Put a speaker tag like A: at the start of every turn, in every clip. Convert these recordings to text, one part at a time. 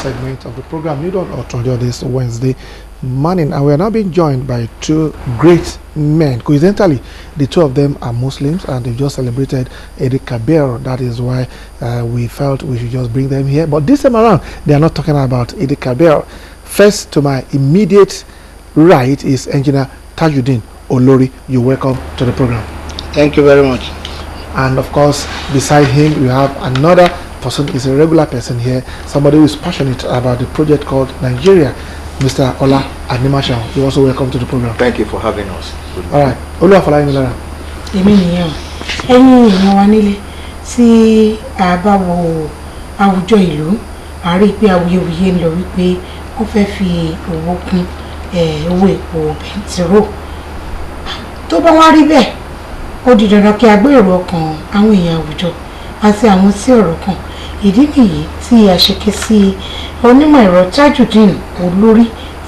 A: segment of the program New Dawn Otunjo this Wednesday morning, and we are now being joined by two great men. Coincidentally, the two of them are Muslims and they've just celebrated Eid Kabir. That is why we felt we should just bring them here. But this time around, they are not talking about Eid Kabir. First, to my immediate right is Engineer Tajudeen Olori. You're welcome to the program.
B: Thank you very much.
A: And of course, beside him, we have another person, is a regular person here, somebody who is passionate about the project called Nigeria, Mr. Ola Animashaun. You're also welcome to the program.
C: Thank you for having us.
A: All right. Olúwa Fọláyẹmí Lára.
D: Èmi nìyẹn ẹ̀yin èèyàn wa nílé tí a bá wo àwùjọ ìlú a rí pé awuyewuye ń lọ wípé wọ́n fẹ́ fi owó kún owó epo bẹntiró. Tó bá wá rí bẹ́ẹ̀ ó di dandan kí a gbé èrò ọkàn àwọn èèyàn àwùjọ àti àwọn sí ọ̀rọ̀ kan. Ìdí nìyí tí a ṣe ké sí onímọ̀ ẹ̀rọ Tajudeen Olori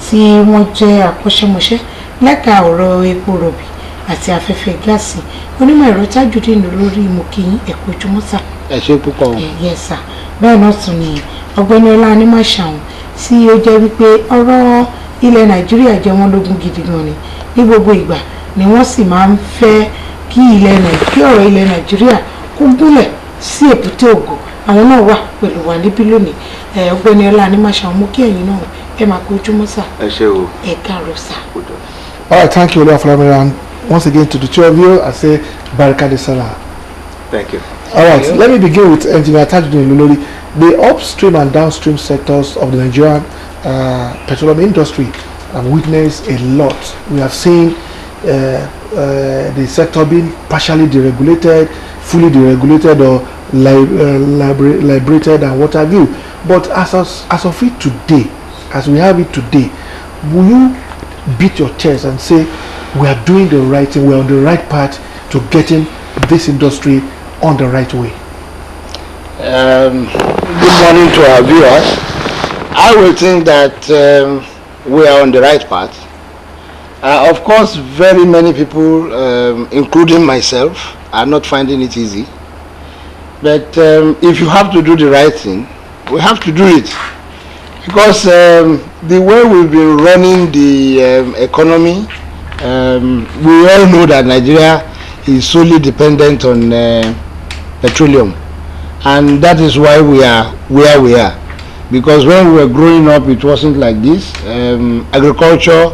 D: tí wọ́n jẹ́ akọ́ṣẹ́mọṣẹ́ lẹ́ka ọ̀rọ̀ epo rọ̀bì àti afẹ́fẹ́ gáàsì. Onímọ̀ ẹ̀rọ Tajudeen Olori mo kí yín ẹ kú ojúmọ́ sà.
B: Ẹ ṣé púpọ̀.
D: Yes sir. Bẹ́ẹ̀ náà tún ni ọ̀gbẹ́ni Ọlá Animashaun tí ó jẹ́ wípé ọ̀rọ̀ ilẹ̀ Nàìjíríà jẹ́ wọ́n lógún gidi gan ni. Ní gbogbo ìgbà ni wọ́n sì máa ń fẹ́ kí ọ̀rọ̀ ilẹ̀ Nàìjíríà kó gúnlẹ̀ sí èbúté ògo. Àwọn náà wà pẹ̀lú wa níbí lónìí. Ọ̀gbẹ́ni Ọlá Animashaun mo kí ẹ̀yin náà ẹ máa kú ojúmọ́ sà.
C: Ẹ ṣé o.
D: Ẹ káàárọ̀ sà.
A: All right, thank you, Olúwa Fọláyẹmí Lára. Once again, to the two of you, I say Barika de Salah.
C: Thank you.
A: All right, let me begin with Engineer Tajudeen Olori. The upstream and downstream sectors of the Nigerian petroleum industry have witnessed a lot. We have seen the sector being partially deregulated, fully deregulated, or liberated, and what have you. But as of it today, as we have it today, will you beat your chest and say we are doing the right thing, we're on the right path to getting this industry on the right way?
B: Good morning to our viewers. I will think that we are on the right path. Of course, very many people, including myself, are not finding it easy. But if you have to do the right thing, we have to do it. Because the way we've been running the economy, we all know that Nigeria is solely dependent on petroleum. And that is why we are where we are. Because when we were growing up, it wasn't like this. Agriculture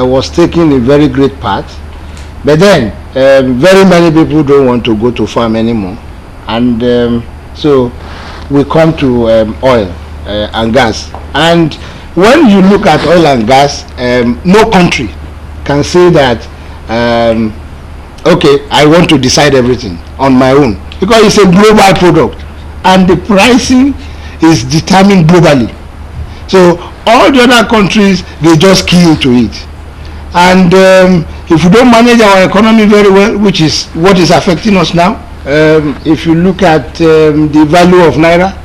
B: was taking a very great part. But then, very many people don't want to go to farm anymore. And so we come to oil and gas. And when you look at oil and gas, no country can say that, okay, I want to decide everything on my own. Because it's a global product. And the pricing is determined globally. So all the other countries, they just key into it. And if we don't manage our economy very well, which is what is affecting us now, if you look at the value of Naira,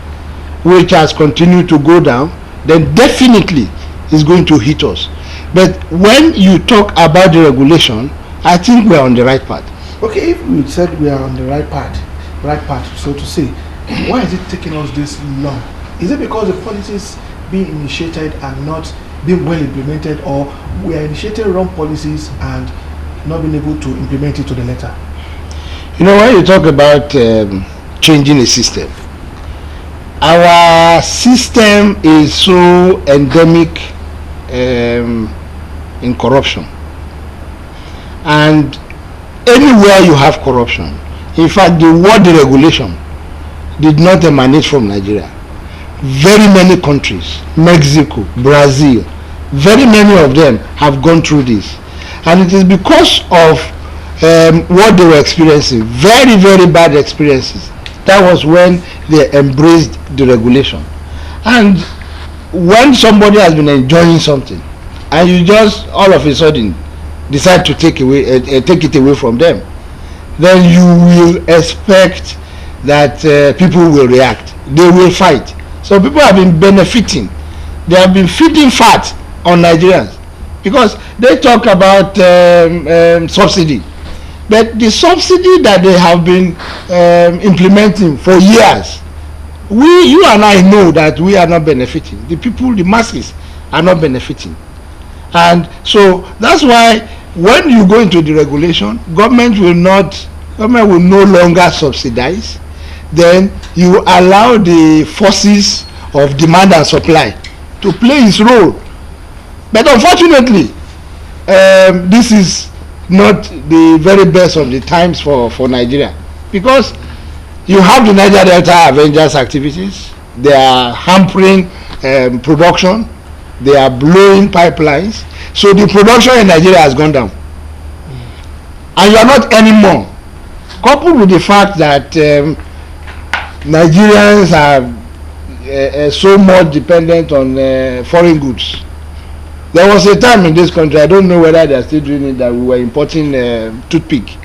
B: which has continued to go down, then definitely it's going to hit us. But when you talk about the regulation, I think we are on the right path.
A: Okay, if we said we are on the right path, so to say, why is it taking us this long? Is it because the policies being initiated are not being well implemented, or we are initiating wrong policies and not being able to implement it to the letter?
B: You know, when you talk about changing a system, our system is so endemic in corruption. And anywhere you have corruption, in fact, the word deregulation did not emanate from Nigeria. Very many countries, Mexico, Brazil, very many of them have gone through this. And it is because of what they were experiencing, very, very bad experiences. That was when they embraced the regulation. And when somebody has been enjoying something, and you just all of a sudden decide to take it away from them, then you will expect that people will react. They will fight. So people have been benefiting. They have been feeding fat on Nigerians because they talk about subsidy. But the subsidy that they have been implementing for years, you and I know that we are not benefiting. The people, the masses, are not benefiting. And so that's why when you go into the regulation, government will no longer subsidize. Then you allow the forces of demand and supply to play its role. But unfortunately, this is not the very best of the times for Nigeria, because you have the Niger Delta Avengers activities. They are hampering production. They are blowing pipelines. So the production in Nigeria has gone down. And you are not anymore. Coupled with the fact that Nigerians are so much dependent on foreign goods. There was a time in this country, I don't know whether they are still doing it, that we were importing toothpick.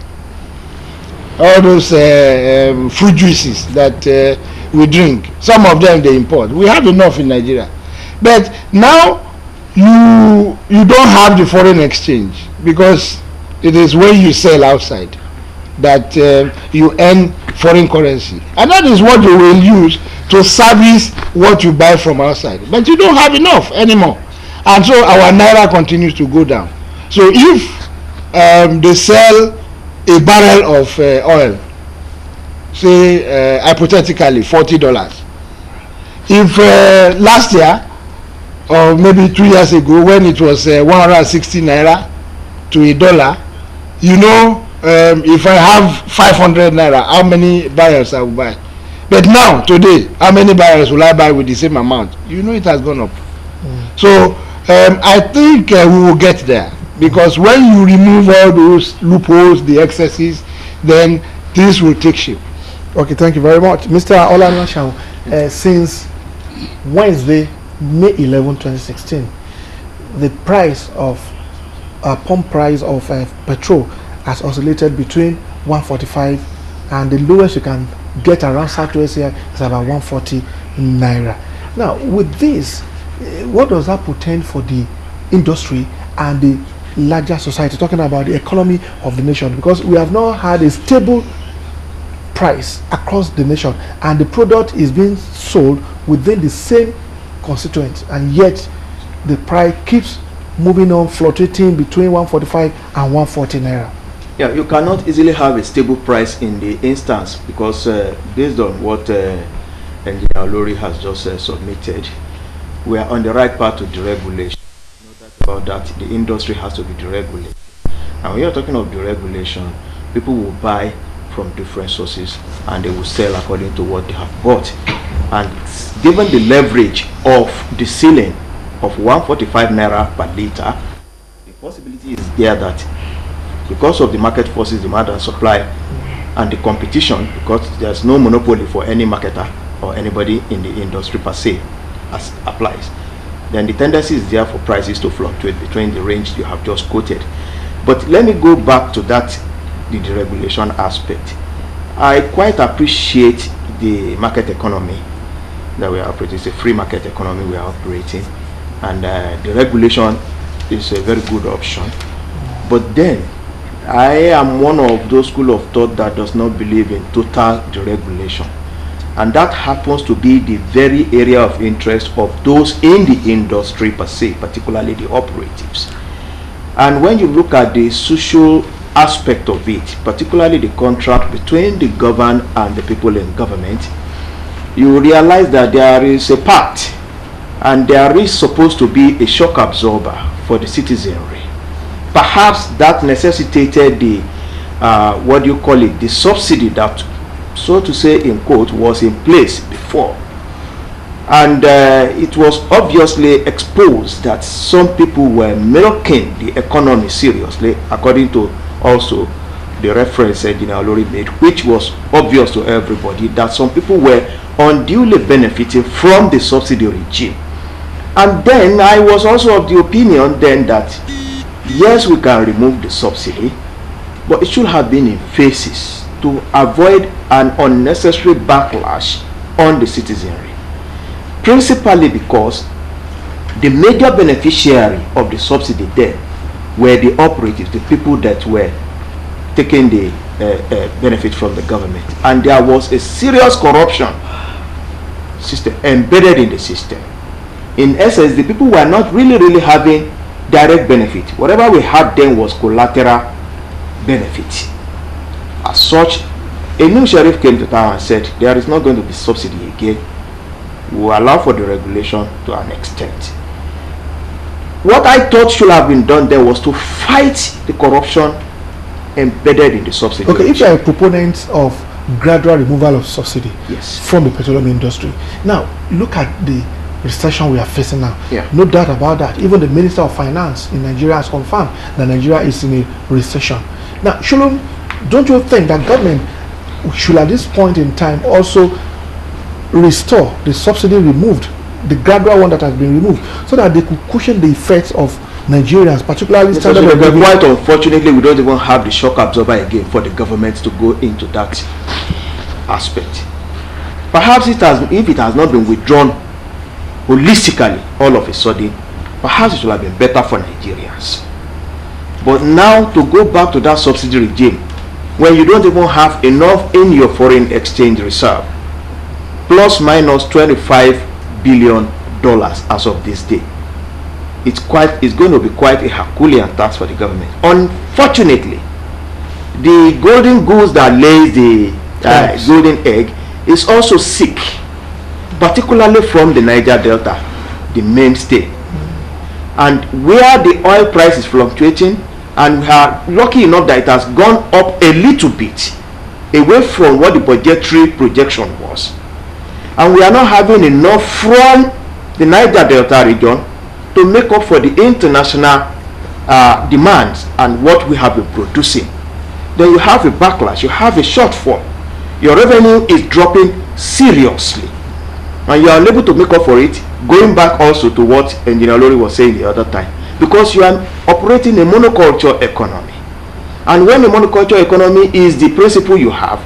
B: All those fruit juices that we drink. Some of them they import. We have enough in Nigeria. But now you don't have the foreign exchange, because it is when you sell outside that you earn foreign currency, and that is what you will use to service what you buy from outside. But you don't have enough anymore, and so our naira continues to go down. So if they sell a barrel of oil, say hypothetically $40, if last year or maybe 2 years ago, when it was 160 naira to $1, you know, if I have 500 naira, how many barrels I will buy? But now, today, how many barrels will I buy with the same amount? You know, it has gone up. So I think we will get there, because when you remove all those loopholes, the excesses, then things will take shape.
A: Okay, thank you very much. Mr. Olanwashaw, since Wednesday, May 11, 2016, the price of pump price of petrol has oscillated between 145, and the lowest you can get around Southwest here is about 140 naira. Now, with this, what does that portend for the industry and the larger society, talking about the economy of the nation? Because we have not had a stable price across the nation, and the product is being sold within the same constituent, and yet the price keeps moving on, fluctuating between 145 and 140 naira.
C: Yeah, you cannot easily have a stable price in the instance, because based on what Engineer Olori has just submitted, we are on the right path to deregulation. No doubt about that. The industry has to be deregulated. And when you're talking of deregulation, people will buy from different sources and they will sell according to what they have bought. And given the leverage of the ceiling of 145 naira per liter, the possibility is there that because of the market forces, demand and supply, and the competition, because there's no monopoly for any marketer or anybody in the industry per se, as applies, then the tendency is there for prices to fluctuate between the range you have just quoted. But let me go back to that, the deregulation aspect. I quite appreciate the market economy that we are operating. It's a free market economy we are operating, and the regulation is a very good option. But then I am one of those school of thought that does not believe in total deregulation, and that happens to be the very area of interest of those in the industry per se, particularly the operatives. And when you look at the social aspect of it, particularly the contract between the governed and the people in government, you realize that there is a pact, and there is supposed to be a shock absorber for the citizenry. Perhaps that necessitated the what do you call it, the subsidy that, so to say in quote, was in place before. And it was obviously exposed that some people were milking the economy seriously, according to also the reference Engineer Olori made, which was obvious to everybody that some people were unduly benefiting from the subsidy regime. And then I was also of the opinion then that yes, we can remove the subsidy, but it should have been in phases to avoid an unnecessary backlash on the citizenry. Principally because the major beneficiary of the subsidy then were the operatives, the people that were taking the benefit from the government. And there was a serious corruption system, embedded in the system. In essence, the people were not really having direct benefit. Whatever we had then was collateral benefit. As such, a new sheriff came to town and said, there is not going to be subsidy again. We will allow for the regulation to an extent. What I thought should have been done there was to fight the corruption embedded in the subsidy.
A: Okay, if you are a proponent of gradual removal of subsidy,
C: yes,
A: from the petroleum industry, now look at the recession we are facing now.
C: Yeah.
A: No doubt about that. Even the Minister of Finance in Nigeria has confirmed that Nigeria is in a recession. Now, Shalom, don't you think that government should at this point in time also restore the subsidy removed, the gradual one that has been removed, so that they could cushion the effects of Nigerians, particularly standard of living?
C: Quite unfortunately, we don't even have the shock absorber again for the government to go into that aspect. Perhaps if it has not been withdrawn holistically all of a sudden, perhaps it would have been better for Nigerians. But now to go back to that subsidy regime when you don't even have enough in your foreign exchange reserve, plus minus $25 billion as of this day, it's going to be quite a Herculean task for the government. Unfortunately, the golden goose that lays the golden egg is also sick, particularly from the Niger Delta, the mainstay. And where the oil price is fluctuating, and we are lucky enough that it has gone up a little bit away from what the budgetary projection was, and we are not having enough from the Niger Delta region to make up for the international demands and what we have been producing. Then you have a backlash, you have a shortfall, your revenue is dropping seriously, and you are unable to make up for it, going back also to what Engineer Olori was saying the other time, because you are operating a monoculture economy. And when a monoculture economy is the principle you have,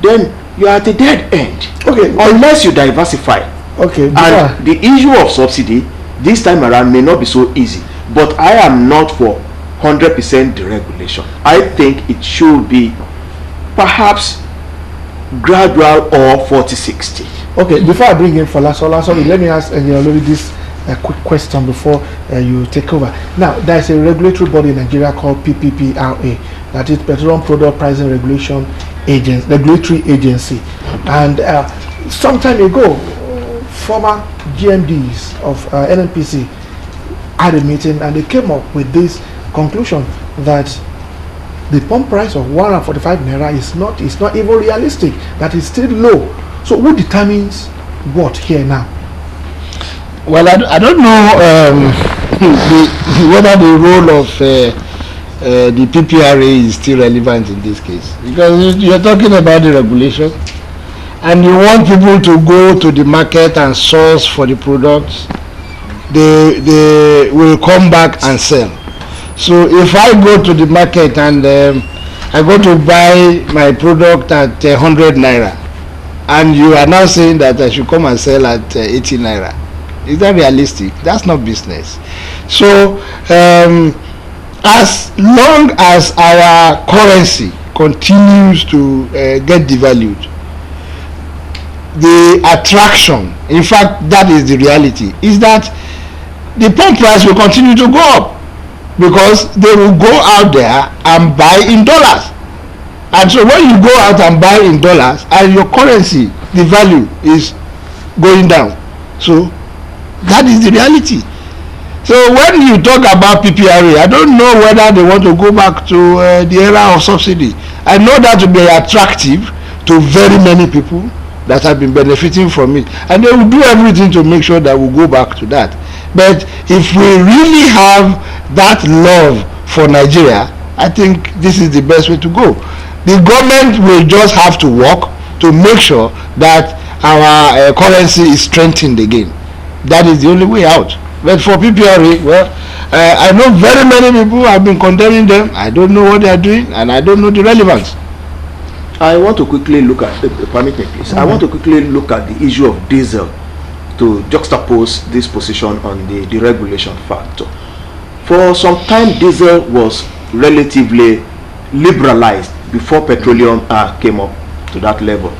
C: then you are at a dead end. Okay, unless you diversify.
A: Okay,
C: and the issue of subsidy this time around may not be so easy, but I am not for 100% deregulation. I think it should be perhaps gradual or 40-60.
A: Okay, before I bring in Folasola, sorry, let me ask Olori this quick question before you take over. Now, there is a regulatory body in Nigeria called PPPRA, that is Petroleum Product Pricing Regulation Regulatory Agency. And some time ago, former GMDs of NNPC had a meeting, and they came up with this conclusion that the pump price of 145 naira is not even realistic, that is still low. So who determines what here now?
B: Well, I don't know whether the role of the PPRA is still relevant in this case, because you're talking about the regulation and you want people to go to the market and source for the products. They will come back and sell. So if I go to the market and I go to buy my product at 100 naira, and you are now saying that I should come and sell at 80 naira, is that realistic? That's not business. So as long as our currency continues to get devalued, the attraction, in fact that is the reality, is that the pump price will continue to go up, because they will go out there and buy in dollars. And so when you go out and buy in dollars and your currency, the value is going down, so that is the reality. So when you talk about PPRA, I don't know whether they want to go back to the era of subsidy. I know that will be attractive to very many people that have been benefiting from it, and they will do everything to make sure that we go back to that. But if we really have that love for Nigeria, I think this is the best way to go. The government will just have to work to make sure that our currency is strengthened again. That is the only way out. But for PPRA, well, I know very many people have been condemning them. I don't know what they are doing, and I don't know the relevance.
C: I want to quickly look at, permit me please, I want to quickly look at the issue of diesel to juxtapose this position on the deregulation factor. For some time, diesel was relatively liberalized before petroleum came up to that level.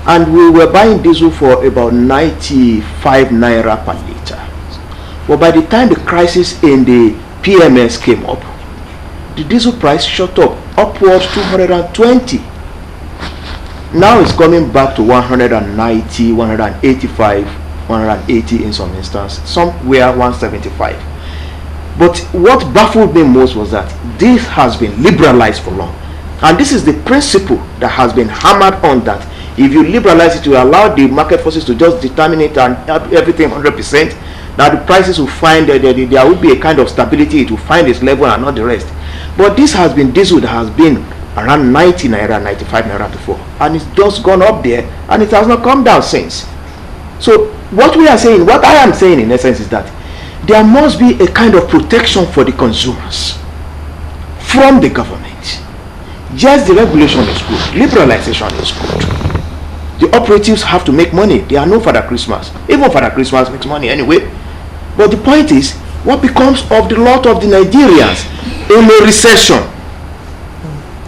C: and we were buying diesel for about 95 naira per litre. But by the time the crisis in the PMS came up, the diesel price shot up upwards to 120. Now it's coming back to 190, 185, 180 in some instances, somewhere 175. But what baffled me most was that this has been liberalized for long. And this is the principle that has been hammered on, that if you liberalize it, you allow the market forces to just determine it and everything 100%, that the prices will find that there will be a kind of stability, it will find its level and not the rest. But this has been diesel that has been around 90 naira, 95 naira before, and it's just gone up there and it has not come down since. So what we are saying, what I am saying in essence is that there must be a kind of protection for the consumers from the government. Yes, the regulation is good, liberalization is good. The operatives have to make money. They are no Father Christmas. Even Father Christmas makes money anyway. But the point is, what becomes of the lot of the Nigerians in a recession?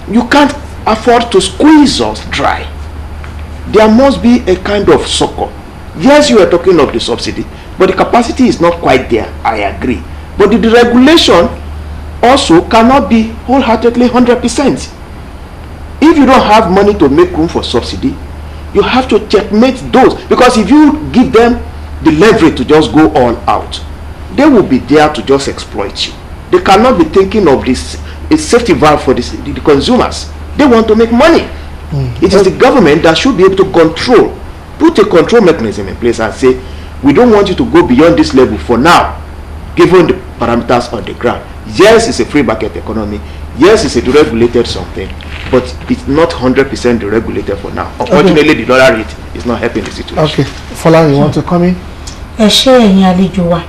C: You can't afford to squeeze us dry. There must be a kind of succor. Yes, you are talking of the subsidy, but the capacity is not quite there. I agree. But the regulation also cannot be wholeheartedly 100%. If you don't have money to make room for subsidy, you have to checkmate those, because if you give them the leverage to just go all out, they will be there to just exploit you. They cannot be thinking of this a safety valve for the consumers. They want to make money. It is the government that should be able to control, put a control mechanism in place and say, we don't want you to go beyond this level for now, given the parameters on the ground. Yes, it's a free market economy. Yes, it's a deregulated something, but it's not 100% deregulated for now. Unfortunately, the dollar rate is not helping the situation.
A: Okay, Fola, you want to come in?
D: Ẹ ṣé ẹ̀yin àlejò wa.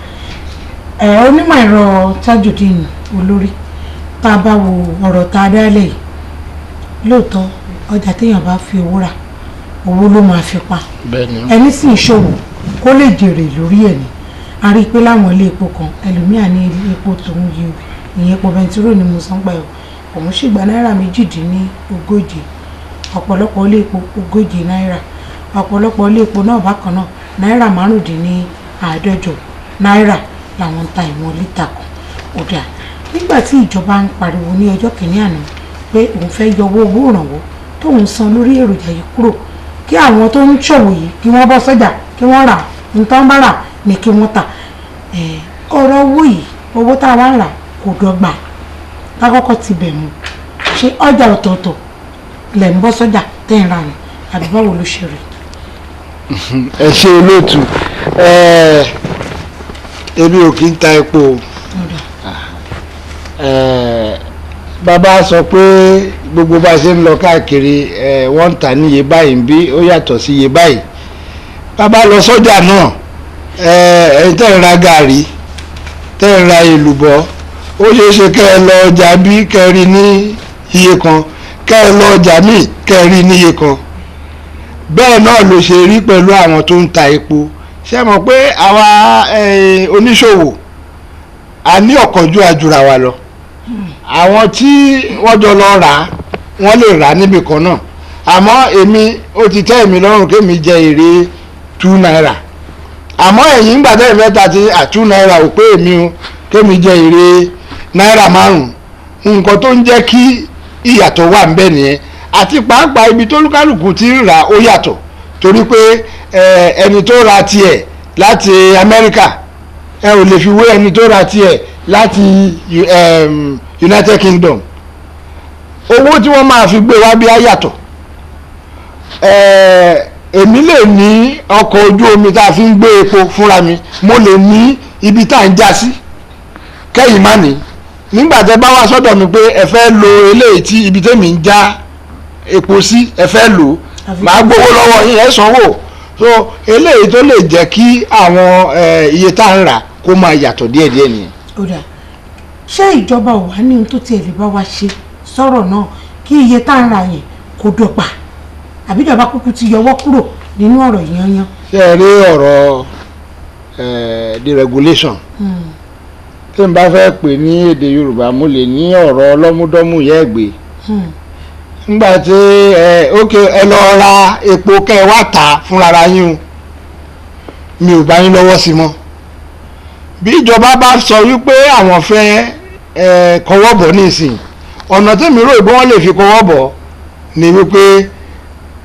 D: Onímọ̀ ẹ̀rọ Tajudeen Olori, tá a bá wo ọ̀rọ̀ tá a dálẹ̀ yìí, lóòótọ́ ọjà téèyàn bá fi owó rà, owó ló máa fi pa. Ẹni sì ń ṣòwò kó lè jèrè lórí ẹ̀ ni. A rí i pé láwọn ilé epo kan, ẹlòmíà ní ilé epo tòun yìí, ìyẹn epo bẹntiró ni mo san pa ẹ̀. Òun sì gba náírà 128, ọ̀pọ̀lọpọ̀ ilé epo 140 náírà, ọ̀pọ̀lọpọ̀ ilé epo náà bákan náà náírà 95 náírà làwọn ń ta ìwọ̀n lítà kan. Ó dà, nígbà tí ìjọba ń pariwo ní ọjọ́ kìíní àná pé òun fẹ́ yọwọ́ owó ìrànwọ́ tóun san lórí èròjà yìí kúrò, kí àwọn tó ń ṣòwò yìí kí wọ́n bọ́ sọ́jà kí wọ́n rà nǹkan bá rà ní kí wọ́n tà. Ọ̀rọ̀ owó yìí, owó tá a wá ń rà kò dọ́gba. Lákọ́kọ́ ti bẹ̀ mú, ṣé ọjà ọ̀tọ̀ọ̀tọ̀ lẹ̀ ń bọ́ sọ́jà tẹ́ ń ra ni àbí báwo ló ṣe rí?
B: Ẹ ṣe olóòtú, ebi ò kí ń ta epo. Bàbá sọ pé gbogbo bá ṣe ń lọ káàkiri wọ́n ń tà ní iye báyìí ń bí ó yàtọ̀ sí iye báyìí. Bàbá lọ sọ́jà náà, ẹ̀yin tẹ́ ń ra gàrí, tẹ́ ń ra èlùbọ́, ó ṣeé ṣe kẹ́ ẹ lọ ọjà bí kẹ́ ẹ rí ní iye kan, kẹ́ ẹ lọ ọjà míì kẹ́ ẹ rí ní iye kan. Bẹ́ẹ̀ náà ló ṣe rí pẹ̀lú àwọn tó ń ta epo. Ṣé mọ̀ pé àwa oníṣòwò a ní ọ̀kánjú àjùra wa lọ. Àwọn tí wọ́n jọ lọ rà á wọ́n lè rà á níbì kan náà, àmọ́ èmi ó ti tẹ́ èmi lọ́rùn kémi jẹ èrè 2 náírà, àmọ́ ẹ̀yìn ìgbà tẹ́ ìmẹ́ta ti 2 náírà ò pé èmi o kémi jẹ èrè náírà 5. Nǹkan tó ń jẹ́ kí ìyàtọ̀ wà ń bẹ nìyẹn, àti pàápàá ibi tó lúkálùkù ti ń rà ó yàtọ̀, torí pé ẹni tó ra tiẹ̀ láti Amẹ́ríkà ẹ ò lè fi wé ẹni tó ra tiẹ̀ láti United Kingdom. Owó tí wọ́n máa fi gbé wá bí á yàtọ̀. Èmi lè ní ọkọ̀ ojú omi tá a fi ń gbé epo fúnra mi, mo lè ní ibi tá à ń já sí, kẹ́yìn má ní. Nígbà tẹ́ bá wá sọ́dọ̀ mi pé ẹ fẹ́ lo eléyìí tí ibi tẹ́mi ń já epo sí ẹ fẹ́ lò, màá gbowó lọ́wọ́ yín, ẹ sanwó. So eléyìí tó lè jẹ́ kí àwọn iye tá à ń rà kó máa yàtọ̀ díẹ̀díẹ̀ nìyẹn.
D: Ó dà, ṣé ìjọba ò wá ní ohun tó tiẹ̀ lè bá wa ṣe sọ̀rọ̀ náà kí iye tá à ń rà yẹn kó dọ́gba, àbí ìjọba kúkú ti yọwọ́ kúrò nínú ọ̀rọ̀ yanyan?
B: Ṣé ẹ rí ọ̀rọ̀ deregulation? Tí n bá fẹ́ pè ní èdè Yorùbá mo lè ní ọ̀rọ̀ ọlọ́múdọ́mù yẹ́ gbé. nígbà tí ẹ lọ ra epo kẹ́ ẹ wá tà fúnra yín mi ò bá yín lọ́wọ́ sí mọ́. bí ìjọba bá sọ wípé àwọn fẹ́ kọwọ́ bọ̀ nísìn ọ̀nà tẹ́mi rò bí wọ́n lè fi kọwọ́ bọ̀ ni wípé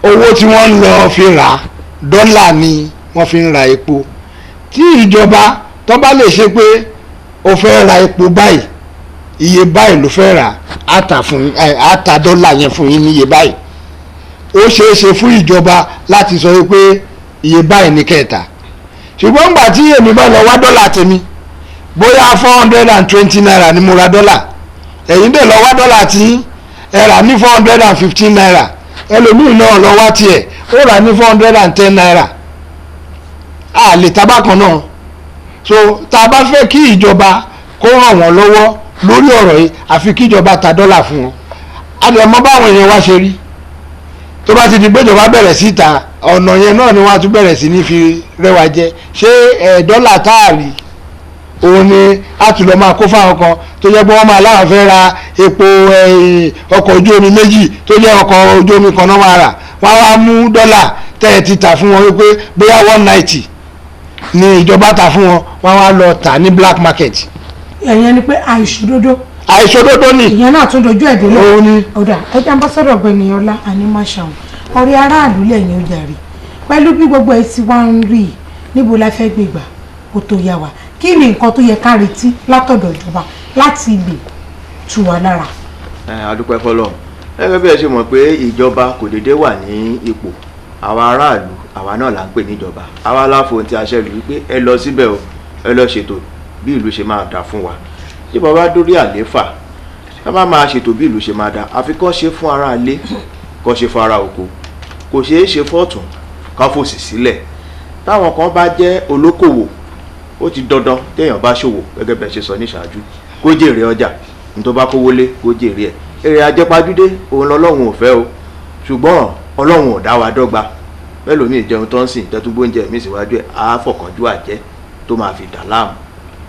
B: owó tí wọ́n ń lọ fi rà dọ́là ni wọ́n fi ń ra epo. tí ìjọba tó bá lè ṣe pé ó fẹ́ ra epo báyìí iye báyìí ló fẹ́ rà á ta dọ́là yẹn fún yín ní iye báyìí, ó ṣeé ṣe fún ìjọba láti sọ wípé iye báyìí ní kẹta. ṣùgbọ́n nígbà tí èmi bá lọ wá dọ́là tèmi bóyá 420 naira ni mo ra dọ́là, ẹ̀yin dẹ̀ lọ wá dọ́là tí ẹ rà ní 415 naira, ẹlòmíì náà lọ wá tiẹ̀ ó rà ní 410 naira. a lè tabákan náà. so tá a bá fẹ́ kí ìjọba kó ràn wọ́n lọ́wọ́ lórí ọ̀rọ̀ yìí àfi kí ìjọba ta dọ́là fún wọn. àdèmọ́ báwọn èèyàn wá ṣe rí tó bá ti di gbéjọba bẹ̀rẹ̀ sí ta ọ̀nà yẹn náà ni wọ́n á tún bẹ̀rẹ̀ sí ní fi rẹwà jẹ. ṣé dọ́là táàrí òun ni a tún lọ máa kó fáwọn kan tó jẹ́ pé wọ́n máa láwọn fẹ́ ra epo ọkọ̀ ojú omi méjì tó jẹ́ ọkọ̀ ojú omi kan náà máa rà, wọ́n á wá mú dọ́là tẹ́ ẹ ti tà fún wọn wípé bóyá 190 ni ìjọba tà fún wọn, wọ́n á wá lọ tà ní black market.
D: ẹ̀yẹn ni pé
B: àìṣòdodo ni.
D: ìyẹn náà tún dojú ẹ̀ délé.
B: òun ni.
D: ọ̀dà ẹja ambassador Ọ̀gbẹ́ni Ọlá Animashaun ọ̀rẹ́ aráàlú lẹ́yìn ó jàre pẹ̀lú bí gbogbo ẹ̀ ti wá ń rí i níbo la fẹ́ gbégbà kó tó yá wa, kí ni nǹkan tó yẹ ká retí látọ̀dọ̀ ìjọba láti lè tù wá lára.
C: adúpẹ́ fọlọ́ gẹ́gẹ́ bí ẹ ṣe mọ̀ pé ìjọba kò déédéé wà ní ipò, àwa aráàlú àwa náà là ń pè níjọba, àwa láfo ti aṣẹ lù wípé ẹ lọ síbẹ̀ o, ẹ lọ ṣètò bí ìlú ṣe máa dà fún wa. tí bàbá dórí àléfà ká má máa ṣètò bí ìlú ṣe máa dà, àfi kọ́ ṣe fún ara ilé kọ́ ṣe fún ara oko, kò ṣeé ṣe fọ́ọ̀tún ká fòsì sílẹ̀. táwọn kan bá jẹ́ olókòwò ó ti dandan téèyàn bá ṣòwò gẹ́gẹ́ bẹ́ẹ̀ ṣe sọ ní ìṣáájú kó jèrè ọjà ní tó bá kówó lé kó jèrè ẹ̀. èrè ajẹpajúdé òun lọ́lọ́run ò fẹ́ o, ṣùgbọ́n ọlọ́run ò dá wa dọ́gba. mẹ́lòmíì ìjẹun tó ń sìn tẹ́túgbóúnjẹ mi síwájú ẹ̀ á fọ̀kànjú àjẹ́ tó máa fi dà láàmú.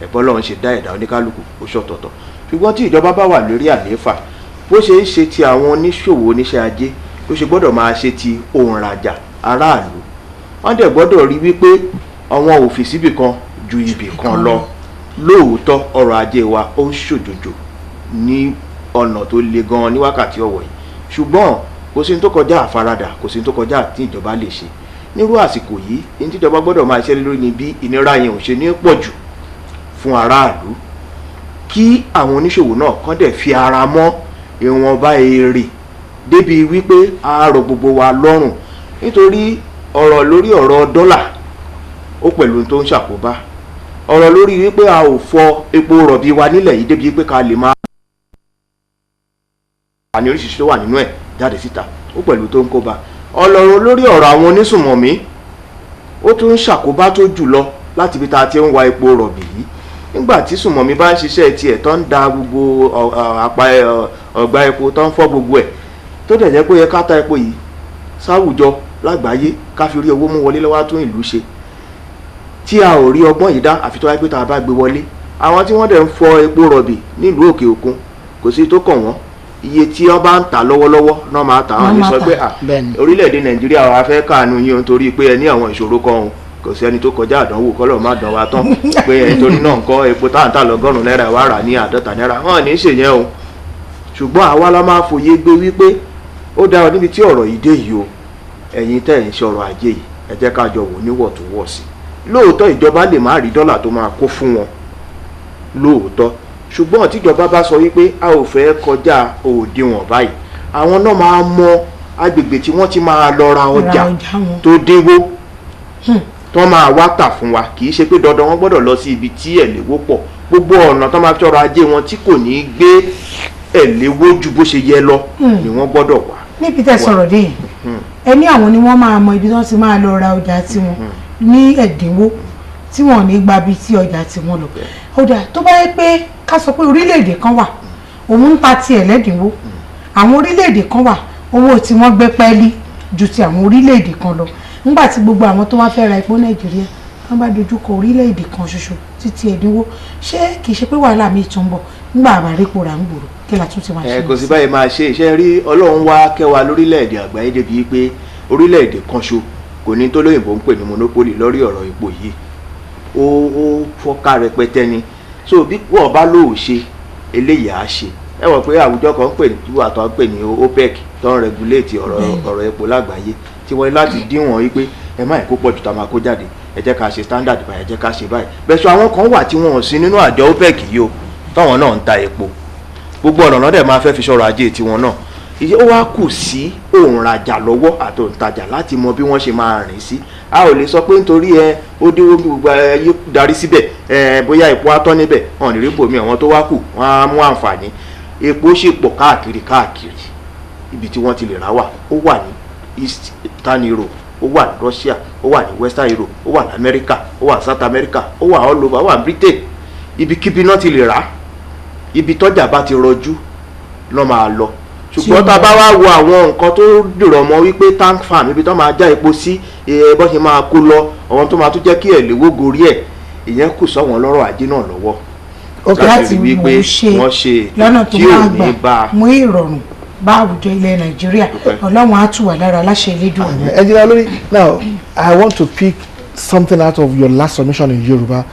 C: ẹ̀bọ́ lọ́run ṣe dá ẹ̀dá oníkálukú ó ṣọ̀tọ̀tọ̀. ṣùgbọ́n tí ìjọba bá wà lórí àlééfà bó ṣe ń ṣe ti àwọn oníṣòwò oníṣẹ́ ajé ló ṣe gbọ́dọ̀ máa ṣe ti òǹrajà aráàlú. wọ́n dẹ̀ gbọ́dọ̀ rí wípé àwọn òfin síbì kan ju ibì kan lọ. lóòótọ́ ọrọ̀ ajé wa ó ń ṣòjòjò ní ọ̀nà tó le gan ní wákàtí ọ̀wọ̀ yìí, ṣùgbọ́n kò sí ní tó kọjá àfaradà, kò sí ní tó kọjá tí ìjọba lè ṣe. nírú àsìkò yìí ní tí ìjọba gbọ́dọ̀ máa ṣe lórí ni bí ìnira yẹn ò ṣe ní pọ̀ jù fún aráàlú, kí àwọn oníṣòwò náà kàn dẹ̀ fi ara mọ́ ìwọ̀nba èrè débi wípé a rọ̀ gbogbo wa lọ́rùn. nítorí ọ̀rọ̀ lórí ọ̀rọ̀ dọ́là ó pẹ̀lú tó ń ṣàkóbá, ọ̀rọ̀ lórí wípé a ò fọ epo rọ̀bì wa nílẹ̀ yìí débi wípé ká lè máa ní oríṣiríṣi tó wà nínú ẹ̀ jáde síta ó pẹ̀lú tó ń kóbá. ọlọ́run lórí ọ̀rọ̀ àwọn onísùmọ̀mí ó tún ń ṣàkóbá tó jù lọ láti ibi tá a ti ń wa epo rọ̀bì yìí. nígbà tí sùmọ̀mí bá ń ṣiṣẹ́ tiẹ̀ tó ń da gbogbo ọ̀gbà epo tó ń fọ́ gbogbo ẹ̀, tó dẹ̀ jẹ́ pé ó yẹ ká ta epo yìí sáwùjọ lágbàáyé ká fi rí owó mú wọlé lọ́wọ́ tún ìlú ṣe, tí a ò rí ọgbọ́n yìí dá àfi tó wáyé pé tá a bá gbé wọlé. àwọn tí wọ́n dẹ̀ ń fọ epo rọ̀bì nílùú òkè òkun kò sí tó kàn wọ́n, iye tí wọ́n bá ń tà lọ́wọ́lọ́wọ́ náà máa tà wọ́n ní sọ pé orílẹ̀-èdè Nàìjíríà wa fẹ́ káàánú yín nítorí pé ẹ ní àwọn ìṣòro kan òun, kò sí ẹni tó kọjá àdánwò kọ́lọ̀ má dán wa tán pé nítorí náà nǹkan epo táǹtà lọ́gọ́rùn-ún náírà wà rà ní 50 náírà, wọ́n ní í ṣèyẹn o. ṣùgbọ́n àwa la máa fòye gbé wípé ó dára níbi tí ọ̀rọ̀ yìí dé yìí o, ẹ̀yin tẹ́ ẹ̀ ń ṣe ọrọ̀ ajé yìí ẹ jẹ́ ká jọ wò níwọ̀ntúnwọ̀nsì. lóòótọ́ ìjọba lè má rí dọ́là tó máa kó fún wọn lóòótọ́, ṣùgbọ́n tíjọba bá sọ wípé a ò fẹ́ kọjá òdiwọ̀n báyìí, àwọn náà máa mọ agbègbè tí wọ́n ti máa lọ ra ọjà tó dínwó tó máa wá tà fún wa. kì í ṣe pé dandan wọ́n gbọ́dọ̀ lọ sí ibi tí ẹ̀lẹ́wó pọ̀, gbogbo ọ̀nà tó máa fi ọrọ̀ ajé wọn tí kò ní gbé ẹ̀lẹ́wó ju bó ṣe yẹ lọ ni wọ́n gbọ́dọ̀ wà.
D: níbi tẹ́ sọ̀rọ̀ dé yìí ẹni àwọn ni wọ́n máa mọ ibi tí wọ́n ti máa lọ ra ọjà tiwọn ní ẹ̀dínwó tí wọ́n ní gba bí tí ọjà tiwọn lọ. ọjà tó bá yẹ pé ká sọ pé orílẹ̀-èdè kan wà òun ń ta tiẹ̀ lẹ́dínwó, àwọn orílẹ̀-èdè kan wà owó tí wọ́n gbé pẹ́ẹ́lí ju ti àwọn orílẹ̀-èdè kan lọ. nígbà tí gbogbo àwọn tó wá fẹ́ ra epo Nàìjíríà wọ́n bá dojú kọ orílẹ̀-èdè kan ṣoṣo títí ẹ̀dínwó, ṣé kì í ṣe pé wàhálà mi tún bọ̀ nígbà àbáríkò rà ń gbòòrò kí la tún ti máa ṣe.
C: kò sí báyìí máa ṣe iṣẹ́ rí Ọlọ́run wá kẹwàá lórílẹ̀‐èdè àgbáyé débi pé orílẹ̀‐èdè kan ṣo kò ní tó lóyìnbó ń pè ní monopoly lórí ọ̀rọ̀ epo yìí ó fọ́ká rẹpẹtẹ ni so bí wọ́n bá lóò ṣe eléyìí á ṣe ẹ wọ̀ pé àwùjọ kan pè ní àtọ́ pè ní OPEC tó ń regulate ọ̀rọ̀ epo lágbàáyé tí wọ́n láti díwọ̀n yìí pé ẹ má kó pọ̀ jù tá a máa kó jáde ẹ jẹ́ ká ṣe standard báyìí ẹ jẹ́ ká ṣe báyìí bẹ́ẹ̀ sọ àwọn kan wà tí wọ́n ò sí nínú àjọ OPEC yìí o táwọn náà ń ta epo gbogbo ọ̀nà náà dẹ̀ máa fẹ́ fi ṣọ́rọ̀ ajé tiwọn náà ó wá kù sí òǹrajà lọ́wọ́ àti òǹtajà láti mọ bí wọ́n ṣe máa rìn sí a ò lè sọ pé nítorí ó dínwó bí gbogbo ayé darí síbẹ̀ bóyá epo á tán níbẹ̀ wọn ò ní rí bòmí àwọn tó wá kù wọn á mú àǹfààní epo sì pọ̀ káàkiri ibi tí wọ́n ti lè rà wà ó wà ní Eastern Europe ó wà ní Russia ó wà ní Western Europe ó wà ní America ó wà ní South America ó wà all over ó wà ní Britain ibikíbi náà ti lè rà ibi tọ́jà bá ti rọjú lọ́ máa lọ ṣùgbọ́n tá a bá wá wo àwọn nǹkan tó dìrọ̀ mọ́ wípé tank farm ibi tó máa já epo sí bó ṣe máa kó lọ àwọn tó máa tún jẹ́ kí ẹ̀ léwó gorí ẹ̀ ìyẹn kù sọ́wọ́n lọ́rọ̀ ajé náà lọ́wọ́
D: láti mú un ṣe lọ́nà tó máa gbà mú ìrọ̀rùn bá àwùjọ ilẹ̀ Nàìjíríà Ọlọ́run á tù wá lára láṣẹ Elédùà.
A: Engineer Olori, now I want to pick something out of your last submission in Yoruba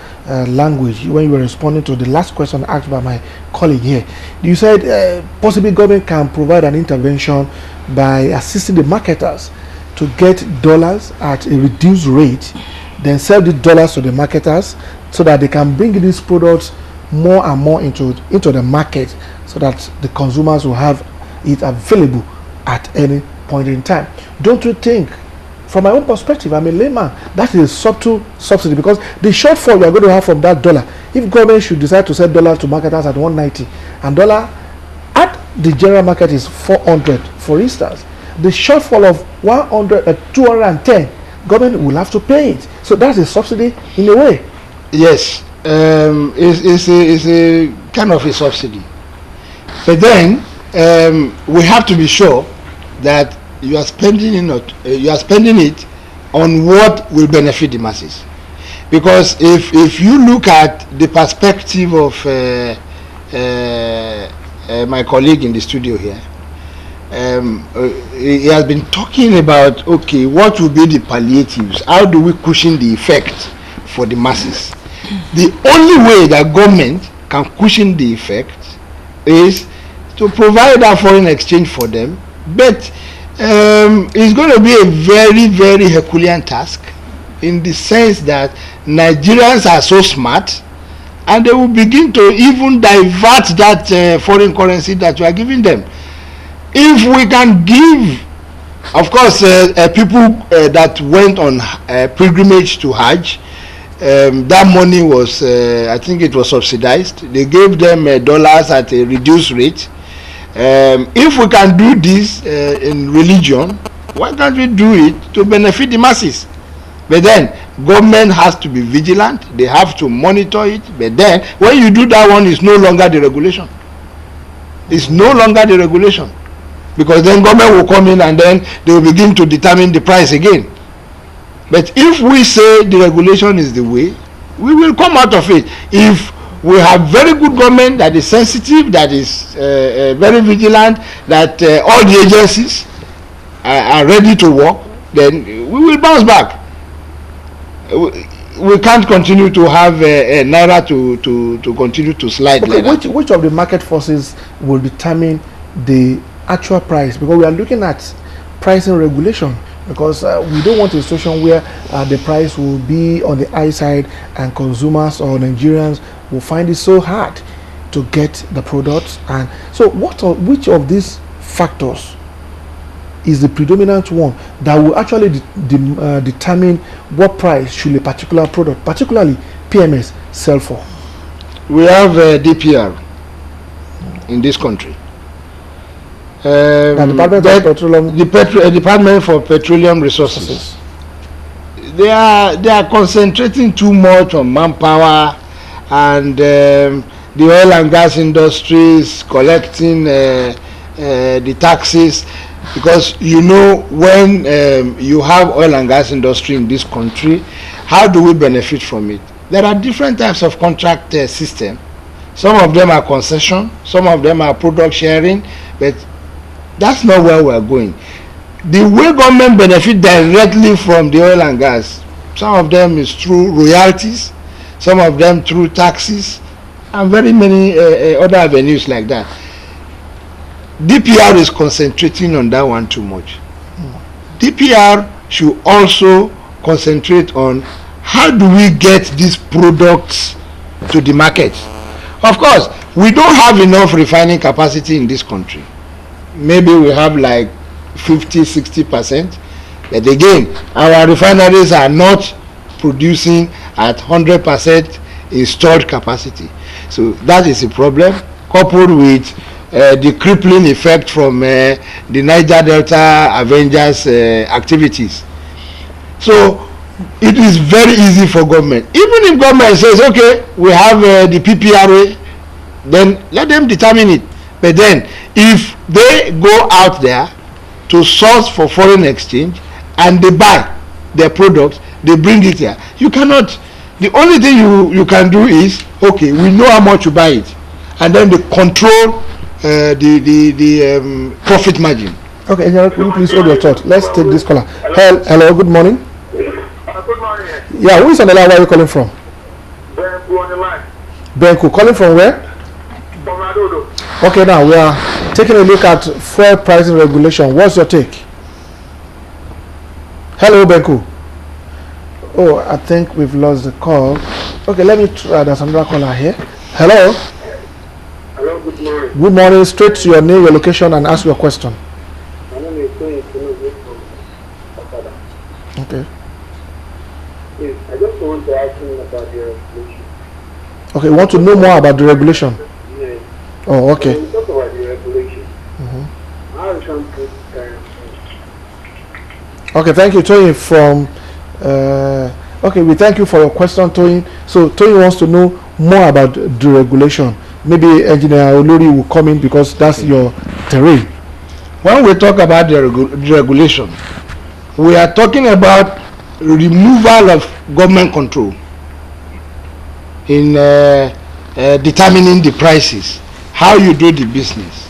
A: language when you were responding to the last question asked by my colleague here. You said possibly government can provide an intervention by assisting the marketers to get dollars at a reduced rate, then sell the dollars to the marketers so that they can bring these products more and more into the market so that the consumers will have it available at any point in time. Don't you think, from my own perspective, I'm a layman, that is a subtle subsidy, because the shortfall you are going to have from that dollar, if government should decide to sell dollars to marketers at 190 and dollar at the general market is 400, for instance, the shortfall of 210, government will have to pay it. So that's a subsidy in a way.
B: Yes, it's a kind of a subsidy, but then we have to be sure that you are spending it on what will benefit the masses. Because if you look at the perspective of my colleague in the studio here, he has been talking about, okay, what will be the palliatives? How do we cushion the effect for the masses? The only way that government can cushion the effect is to provide that foreign exchange for them, but it's going to be a very, very Herculean task, in the sense that Nigerians are so smart and they will begin to even divert that foreign currency that you are giving them. If we can give, of course, people that went on pilgrimage to Hajj, that money was, I think it was subsidized. They gave them dollars at a reduced rate. If we can do this in religion, why can't we do it to benefit the masses? But then government has to be vigilant. They have to monitor it. But then when you do that one, it's no longer the regulation. It's no longer the regulation, because then government will come in and then they will begin to determine the price again. But if we say the regulation is the way, we will come out of it. If we have very good government that is sensitive, that is very vigilant, that all the agencies are ready to work, then we will bounce back. We can't continue to have Naira to continue to slide.
A: Okay, like which of the market forces will determine the actual price? Because we are looking at pricing regulation, because we don't want a situation where the price will be on the high side and consumers or Nigerians will find it so hard to get the products. And so which of these factors is the predominant one that will actually determine what price should a particular product, particularly PMS, sell for?
B: We have DPR in this country. Department for Petroleum Resources. They are concentrating too much on manpower and the oil and gas industries collecting the taxes, because you know, when you have oil and gas industry in this country, how do we benefit from it? There are different types of contract system Some of them are concession, some of them are product sharing, but that's not where we're going. The way government benefit directly from the oil and gas, some of them is through royalties, some of them through taxes, and very many other avenues like that. DPR is concentrating on that one too much. DPR should also concentrate on how do we get these products to the market. Of course, we don't have enough refining capacity in this country. Maybe we have like 50-60%, but again, our refineries are not producing at 100% installed capacity. So that is a problem, coupled with the crippling effect from the Niger Delta Avengers activities. So it is very easy for government. Even if government says, okay, we have the PPRA, then let them determine it. But then if they go out there to source for foreign exchange and they buy their products, they bring it here. You cannot. The only thing you can do is, okay, we know how much you buy it, and then they control the profit margin.
A: Okay, Engineer, will you please hold your thought? Let's take this caller. Hello, good morning.
E: Good morning.
A: Yeah, who is on the line? Where are you calling from?
E: Benku on the line.
A: Benku, calling from where?
E: From Adodo.
A: Okay, now we are taking a look at fuel pricing regulation. What's your take? Hello, Benku. Oh, I think we've lost the call. Okay, let me try. There's another caller here. Hello.
E: Hello, good morning.
A: Good morning. Straight to your name, your location, and ask your question.
E: My name is Tony from Okada.
A: Okay.
E: Yes, I just want to ask you about the regulation.
A: Okay, you want to know more about the regulation?
E: Yes.
A: Oh, okay.
E: When we talk about the regulation,
A: Mm-hmm.
E: how we can put
A: Okay, thank you, Tony. From okay, we thank you for your question, Tony. So Tony wants to know more about the regulation. Maybe Engineer Olori will come in because that's your terrain.
B: When we talk about the regulation, we are talking about removal of government control in determining the prices, how you do the business.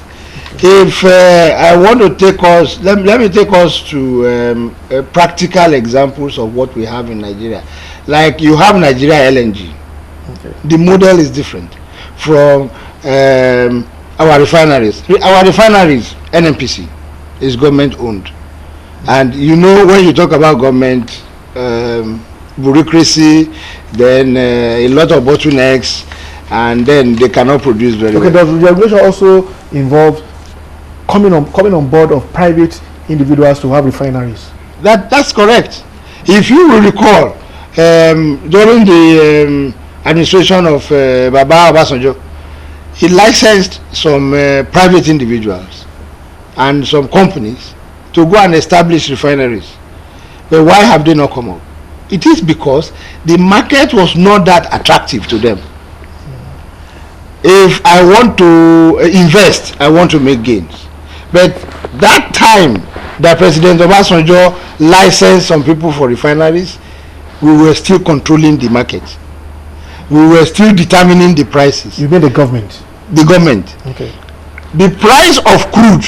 B: If I want to take us, let me take us to practical examples of what we have in Nigeria. Like you have Nigeria LNG.
A: Okay.
B: The model is different from our refineries. Our refineries, NNPC, is government owned. And you know, when you talk about government, bureaucracy, then a lot of bottlenecks, and then they cannot produce very well.
A: Okay, does the regulation also involve coming on board of private individuals to have refineries?
B: That's correct. If you will recall, during the administration of Baba Obasanjo, he licensed some private individuals and some companies to go and establish refineries. But why have they not come up? It is because the market was not that attractive to them. If I want to invest, I want to make gains. But that time that President Obasanjo licensed some people for refineries, we were still controlling the market. We were still determining the prices.
A: You mean the government?
B: The government.
A: Okay.
B: The price of crude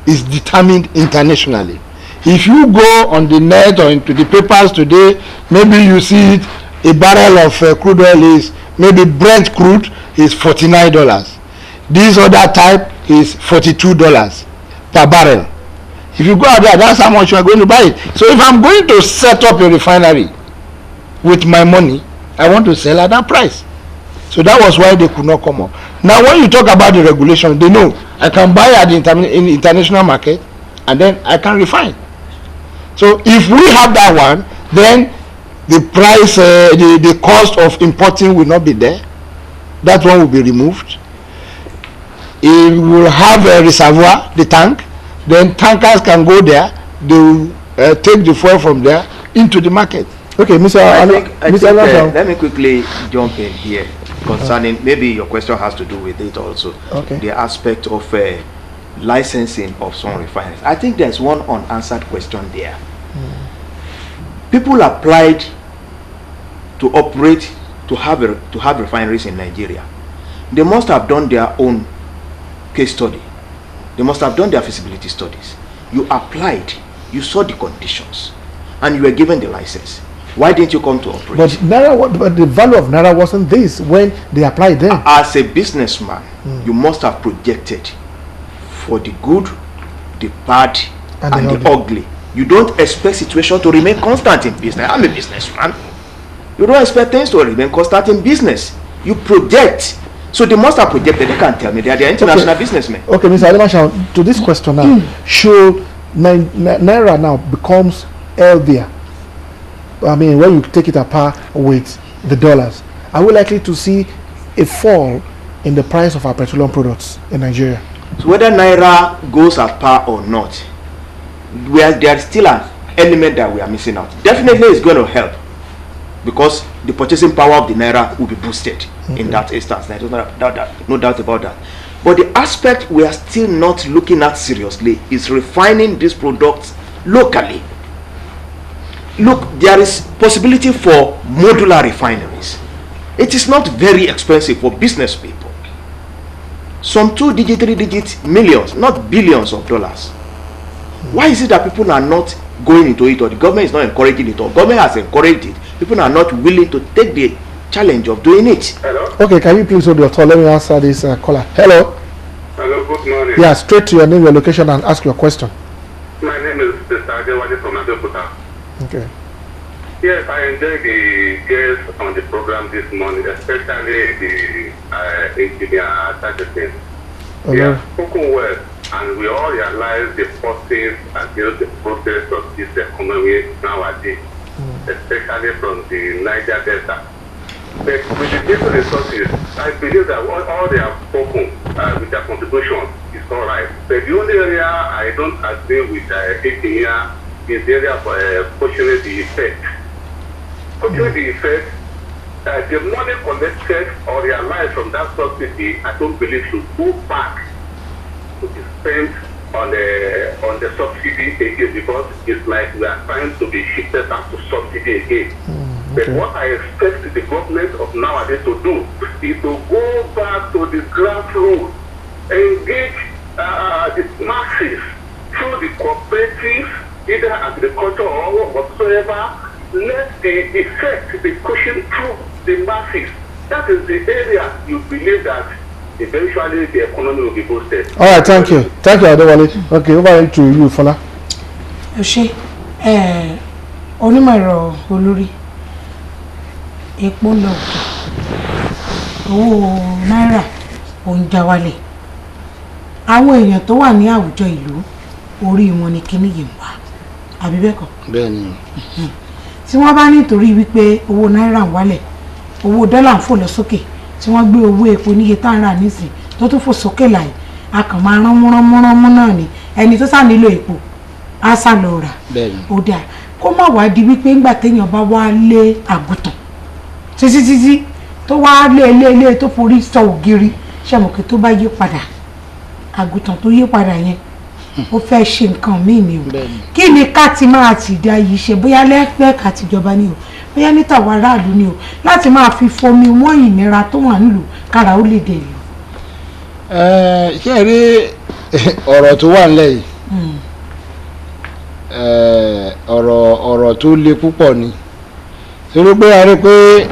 B: is determined internationally. If you go on the net or into the papers today, maybe you see it, a barrel of crude oil is, maybe Brent crude is $49. This other type is $42 per barrel. If you go out there, that's how much you are going to buy it. So if I'm going to set up a refinery with my money, I want to sell at that price. So that was why they could not come up. Now when you talk about the regulation, they know I can buy at the international market and then I can refine. So if we have that one, then the price, the cost of importing will not be there. That one will be removed. It will have a reservoir, the tank. Then tankers can go there. They will take the fuel from there into the market.
A: Okay, Mr.
C: Let me quickly jump in here concerning, maybe your question has to do with it also.
A: Okay.
C: The aspect of licensing of some refineries. I think there's one unanswered question there. People applied to operate, to have refineries in Nigeria, they must have done their own case study. They must have done their feasibility studies. You applied, you saw the conditions, and you were given the license. Why didn't you come to operate?
A: But but the value of Naira wasn't this when they applied them.
C: As a businessman, you must have projected for the good, the bad, and the ugly. You don't expect situation to remain constant in business. I'm a businessman. You don't expect things to remain constant in business. You project. So they must have projected. They can't tell me they are international businessmen.
A: Okay, Mr. Ademashan, to this question now, should Naira now becomes healthier? I mean, when you take it apart with the dollars, are we likely to see a fall in the price of our petroleum products in Nigeria?
C: So whether Naira goes at par or not, there is still an element that we are missing out. Definitely it's going to help because the purchasing power of the Naira will be boosted in that instance. There's no doubt about that. But the aspect we are still not looking at seriously is refining these products locally. Look, there is possibility for modular refineries. It is not very expensive for business people. Some 2-digit, 3-digit millions, not billions of dollars. Why is it that people are not going into it, or the government is not encouraging it, or government has encouraged it? People are not willing to take the challenge of doing it.
E: Hello?
A: Okay, can you please hold your thought? Let me answer this caller. Hello?
E: Hello, good morning.
A: Yeah, straight to your name, your location, and ask your question.
E: My name is Mr. Adewale from Abeokuta.
A: Okay.
E: Yes, I enjoyed the guests on the program this morning, especially the engineer Tajudeen. They have spoken well, and we all realize the forces against the progress of this economy nowadays, especially from the Niger Delta. But with the different resources, I believe that all they have spoken with their contribution is all right. But the only area I don't agree with engineer is the area of pushing the effect. Pushing the effect, the money collected or realized from that subsidy, I don't believe should go back to be spent on the subsidy again, because it's like we are trying to be shifted back to subsidy again. But what I expect the government of nowadays to do is to go back to the grassroots, engage the masses through the cooperatives, either agriculture or whatsoever. Let the effect be pushing through the masses. That is the area you believe that eventually the economy will be boosted.
A: All right, thank you. Thank you, Adewale. Okay, over to you, Fola.
D: Ṣé onímọ̀ ẹ̀rọ Olórí epo lọ owó náírà ó ń já wálẹ̀. Àwọn èèyàn tó wà ní àwùjọ ìlú orí wọn ni kíní yìí wà. Àbí bẹ́ẹ̀ kọ́?
B: Bẹ́ẹ̀ ni.
D: Tí wọ́n bá nítorí wípé owó náírà ń wálẹ̀, owó dọ́là ń fò lọ sókè, tí wọ́n gbé owó epo níye tá ń rà nísìn tó tún fò sókè láì, a kàn máa ránmú náà ni ẹni tó sá nílò epo á sá lọ rà. Ó dáa kó má wá di wípé ńgbà téèyàn bá wá lé àgùntàn títí tó wá lé tó forí sọ ògiri ṣàmùkẹ́ tó bá yí padà àgùntàn tó yí padà yẹn ó fẹ́ ṣe nǹkan míì ni o. Kí ni ká ti máa ti dá yìí ṣe, bóyá lẹ́fẹ̀ẹ́ ká tìjọba ni o, bóyá níta wà aráàlú ni o, láti máa fi fomi wọ́n ìnira tó wà nílùú kára ó lè dé ìlú.
B: Ṣé ẹ rí ọ̀rọ̀ tó wà nílẹ̀ yìí ọ̀rọ̀ tó le púpọ̀ ni, torí pé a rí pé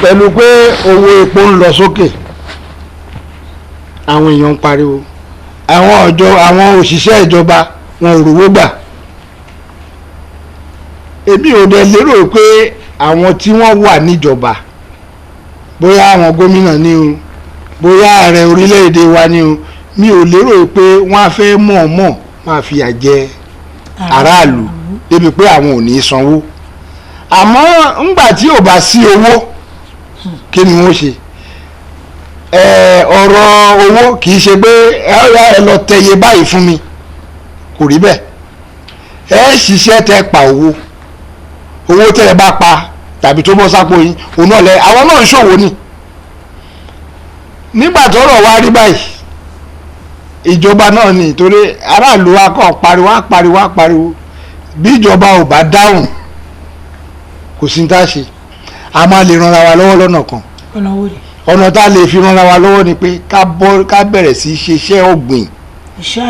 B: pẹ̀lú pé owó epo ń lọ sókè àwọn èèyàn ń pariwo, àwọn òṣìṣẹ́ ìjọba wọn ò rówó gbà. Èmi ò dẹ̀ lérò pé àwọn tí wọ́n wà níjọba, bóyá àwọn gómìnà ni o, bóyá ààrẹ orílẹ̀-èdè wa ni o, mi ò lérò pé wọ́n á fẹ́ mọ̀ọ́mọ̀ máa fìyà jẹ aráàlú débi pé àwọn ò ní sanwó. Àmọ́ ńgbà tí ò bá sí owó kí ni wọ́n ṣe? Ọ̀rọ̀ owó kì í ṣe pé ẹ lọ tẹ̀yẹ báyìí fún mi, kò rí bẹ́ẹ̀. Ẹ ṣiṣẹ́ tẹ pa owó tẹ́ ẹ bá pa tàbí tó bọ́ sápò yín òun náà lẹ àwọn náà ń ṣòwò ni. Nígbà tọ́rọ̀ wá rí báyìí ìjọba náà ni, torí aráàlú wa kàn pariwo bí ìjọba ò bá dáhùn kò sí ní tá a ṣe. A máa lè ranra wa lọ́wọ́ lọ́nà kan. ọ̀nà tá a lè fi ran ara wa lọ́wọ́ ni pé ká bẹ̀rẹ̀ sí ṣe iṣẹ́ ọ̀gbìn. iṣẹ́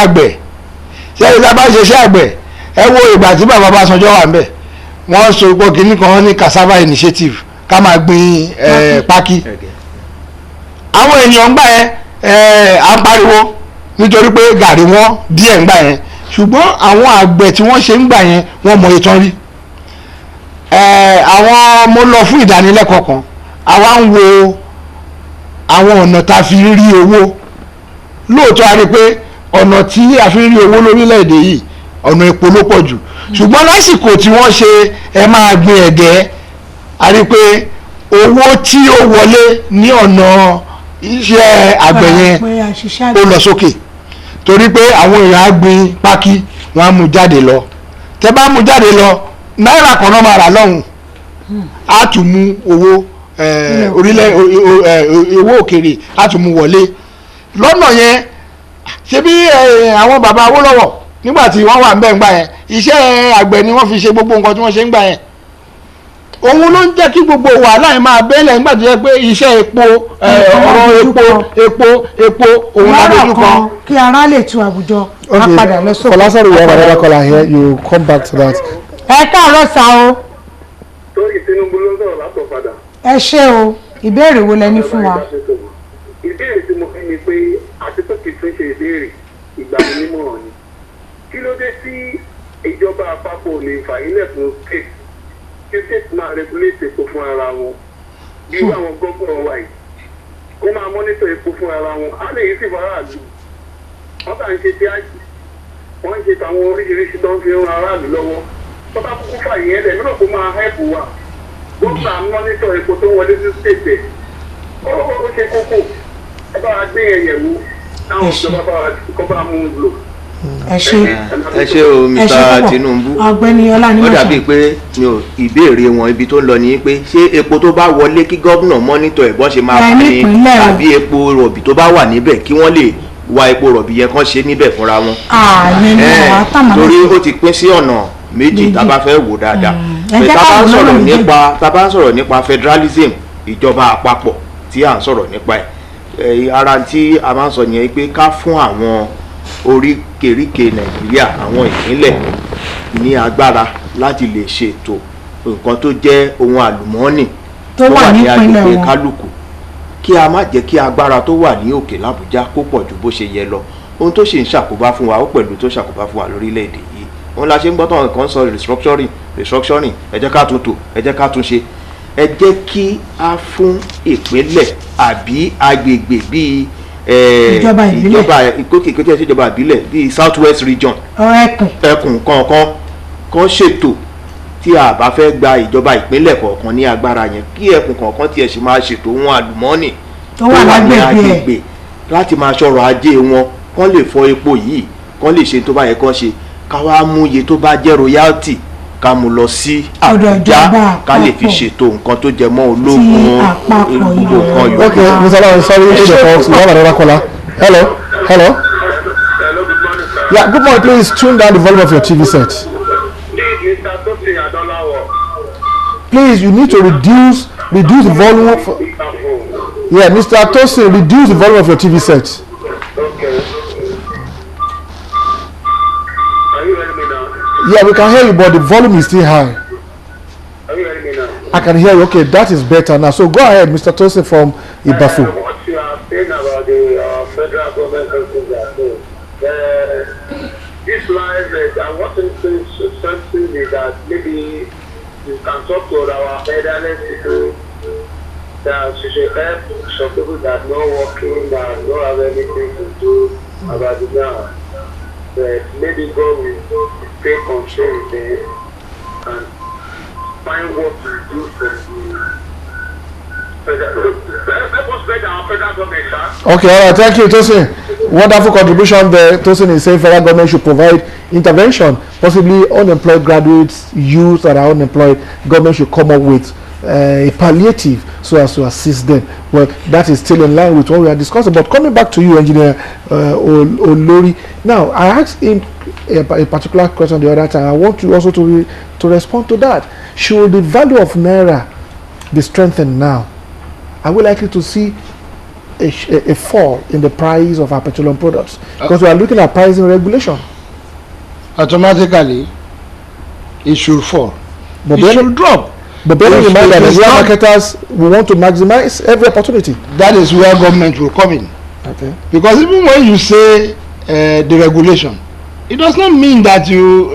B: àgbẹ̀ ṣé ìta bá ṣe iṣẹ́ àgbẹ̀ ẹ wo ìgbà tí bàbá Ọbásanjọ́ wà ń bẹ̀ wọ́n so ipò kìíní kan ní cassava initiative ká máa gbin pákí àwọn ènìyàn ń gbà yẹn à ń pariwo nítorí pé gàrí wọn díẹ̀ ń gbà yẹn ṣùgbọ́n àwọn àgbẹ̀ tí wọ́n ṣe ń gbà yẹn wọ́n mọ ìtàn rí àwọn mo lọ fún ìdánilẹ́kọ̀ọ́ kan àwa ń wo àwọn ọ̀nà tá a fi rí owó lóòótọ́ a rí pé ọ̀nà tí a fi rí owó lórílẹ̀‐èdè yìí ọ̀nà epo ló pọ̀ jù ṣùgbọ́n lásìkò tí wọ́n ṣe ẹ máa gbin ẹ̀gẹ́ a rí pé owó tí ó wọlé ní ọ̀nà iṣẹ́ àgbẹ̀ yẹn ó lọ sókè torí pé àwọn èèyàn á gbin pákí wọn á mú jáde lọ tẹ bá mú jáde lọ náírà kan náà máa rà lọ́hùn á tún mú owó orílẹ̀ owó òkèèrè á tún mú wọlé lọ́nà yẹn ṣe bí àwọn bàbá Awólọ́wọ̀ nígbà tí wọ́n wà ń bẹ̀ ń gbà yẹn iṣẹ́ àgbẹ̀ ni wọ́n fi ṣe gbogbo nǹkan tí wọ́n ṣe ń gbà yẹn òun ló ń jẹ́ kí gbogbo wàhálà yẹn máa bẹ́lẹ̀ nígbà tó yẹ pé iṣẹ́ epo ọ̀rọ̀ epo òun lábẹ́jú kan.
D: kí ara lè tu àwùjọ á padà lọ sókè.
A: Fọlásọ̀rọ̀ you have another caller here you come back to that.
D: ẹ káàárọ̀ sá o.
E: torí Tinubu ló ń sọ̀rọ̀ látọ̀ padà.
D: ẹ ṣé o ìbéèrè wo lẹ ní fún wa.
E: ìbéèrè tí mo fi ni pé àti tó kì í tún ṣe ìbéèrè ìgbà mímọ́ ni kí ló dé tí ìjọba àpapọ̀ lè fà ilẹ̀ fún state kí state máa regulate epo fún ara wọn bí irú àwọn gómìnà wa yìí kó máa monitor epo fún ara wọn á lè yí sí faraàlú wọ́n kà ń ṣe tí àjì wọ́n ń ṣe tàwọn oríṣiríṣi tó ń fi ran aráàlú lọ́wọ́ tó bá kúkú fà yẹn lẹ̀ nínú kó máa help wa gómìnà monitor epo tó wọlé sí state ẹ̀ ó ṣe kókó ẹ bá wa gbé ẹ̀yẹ̀wò táwọn ìjọba bá wa kọ́ bá mú un lò.
C: ẹ ṣé o Mr. Tinubu
D: ọ̀gbẹ́ni Ọlánímọ̀ṣọ́
C: ó dàbí pé ìbéèrè wọn ibi tó ń lọ ní pé ṣé epo tó bá wọlé kí gómìnà mọ́nítọ̀ ẹ̀bọ́n ṣe máa fún ni àbí epo rọ̀bì tó bá wà níbẹ̀ kí wọ́n lè wa epo rọ̀bì yẹn kán ṣe níbẹ̀ fúnra wọn. torí ó ti pín sí ọ̀nà méjì tá a bá fẹ́ wò dáadáa pé tá a bá ń sọ̀rọ̀ nípa federalism ìjọba àpapọ̀ tí à ń sọ̀rọ̀ nípa ẹ̀ ara tí a máa ń sọ yẹn pé ká fún àwọn oríkèéríkèé Nàìjíríà àwọn ìpínlẹ̀ ní agbára láti lè ṣètò nǹkan tó jẹ́ ohun àlùmọ́ọ́nì tó wà ní agbègbè kálukú kí a má jẹ́ kí agbára tó wà ní òkè l'Àbújá kó pọ̀ ju bó ṣe yẹ lọ ohun tó ṣe ń ṣàkóbá fún wa ó pẹ̀lú tó ṣàkóbá fún wa lórílẹ̀‐èdè yìí òun la ṣe ń gbọ́tọ̀ nǹkan sọ restructuring ẹ jẹ́ ká tún tò ẹ jẹ́ ká tún ṣe ẹ jẹ́ kí a fún ìpínlẹ̀ àbí agbègbè bíi ìjọba ìkókè ìjọba ìbílẹ̀ bíi South West region ẹkùn kọ̀ọ̀kan kan ṣètò tí a bá fẹ́ gba ìjọba ìpínlẹ̀ kọ̀ọ̀kan ní agbára yẹn kí ẹkùn kọ̀ọ̀kan tiẹ̀ sì máa ṣètò ohun àlùmọ́ọ́nì tó wà ní agbègbè láti máa ṣọ̀rọ̀ ajé wọn kán lè fọ epo yìí kán lè ṣe tó bá yẹ kán ṣe ká wá mú iye tó bá jẹ́ royalty ká mú lọ sí Àbújá ká lè fi ṣètò nǹkan tó jẹ mọ́ ológun ìlú kan yòókù.
A: Okay, Mr. Lawan, sorry to the calls. We have another caller. Hello.
E: Hello, good morning, sir.
A: Yeah, good morning. Please tune down the volume of your TV set.
E: Please, Mr. Tosin Adolawo.
A: Please, you need to reduce the volume of. Yeah, Mr. Tosin, reduce the volume of your TV set.
E: Okay. Are you hearing me now?
A: Yeah, we can hear you, but the volume is still high.
E: Are you hearing me now?
A: I can hear you. Okay, that is better now. So go ahead, Mr. Tosin from Ibafu.
E: What you are saying about the federal government this life, I want to say something is that maybe you can talk to our elderly people that she should help some people that are not working, that don't have anything to do about it now. But maybe God will take control of them and find what to do for the
A: Okay, all right, thank you, Tosin. Wonderful contribution there. Tosin is saying federal government should provide intervention, possibly unemployed graduates, youth that are unemployed. Government should come up with a palliative so as to assist them. Well, that is still in line with what we are discussing. But coming back to you, Engineer Olori, now I asked him a particular question the other time. I want you also to respond to that. Should the value of Naira be strengthened now are we likely to see a fall in the price of our petroleum products? Because we are looking at pricing regulation.
B: Automatically, it should fall.
A: But
B: it should drop.
A: But bearing in mind that as marketers, we want to maximize every opportunity.
B: That is where government will come in.
A: Okay.
B: Because even when you say the regulation, it does not mean that you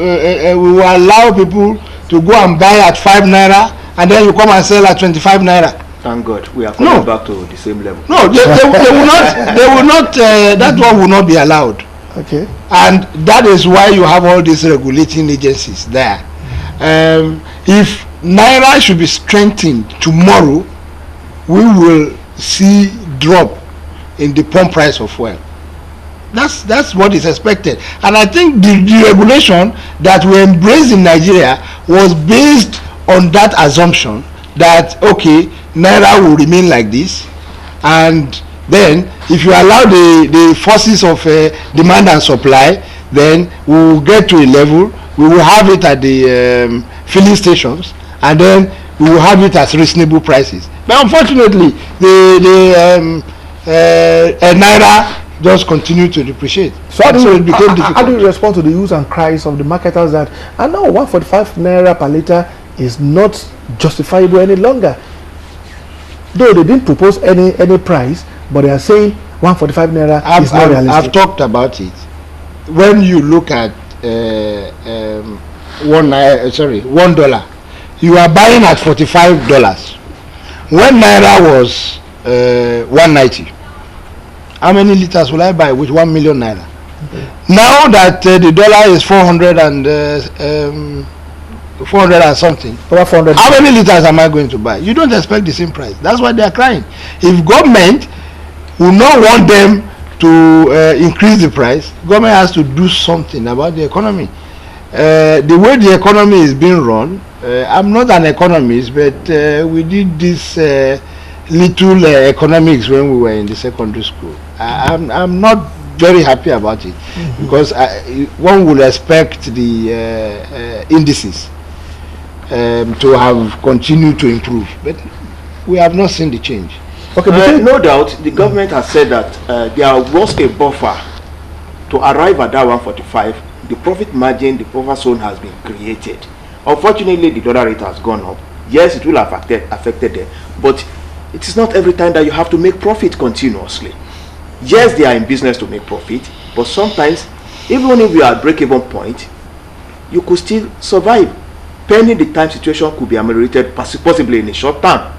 B: will allow people to go and buy at 5 naira and then you come and sell at 25 naira.
C: Thank God we are coming back to the same level.
B: No, they will not. They will not. That one will not be allowed.
A: Okay.
B: And that is why you have all these regulating agencies there. If naira should be strengthened tomorrow, we will see drop in the pump price of oil. That's what is expected. And I think the regulation that we embraced in Nigeria was based on that assumption that, okay, naira will remain like this, and then if you allow the forces of demand and supply, then we will get to a level, we will have it at the filling stations, and then we will have it at reasonable prices. But unfortunately, the naira just continue to depreciate.
A: So how do you respond to the use and cries of the marketers that I know 145 naira per liter is not justifiable any longer? Though they didn't propose any price, but they are saying 145 naira is not realistic.
B: I've talked about it. When you look at $1, you are buying at $45. When naira was 190, how many liters will I buy with 1 million naira? Okay. Now that the dollar is 400 and something,
A: over 400,
B: how many liters am I going to buy? You don't expect the same price. That's why they are crying. If government will not want them to increase the price, government has to do something about the economy. The way the economy is being run, I'm not an economist, but we did this little economics when we were in the secondary school. I'm not very happy about it, because one would expect the indices to have continued to improve, but we have not seen the change.
C: Okay, no doubt the government has said that there was a buffer to arrive at that 145. The profit margin, the buffer zone has been created. Unfortunately, the dollar rate has gone up. Yes, it will have affected them, but it is not every time that you have to make profit continuously. Yes, they are in business to make profit, but sometimes, even if you are at break-even point, you could still survive. Pending the time situation could be ameliorated, possibly in a short term.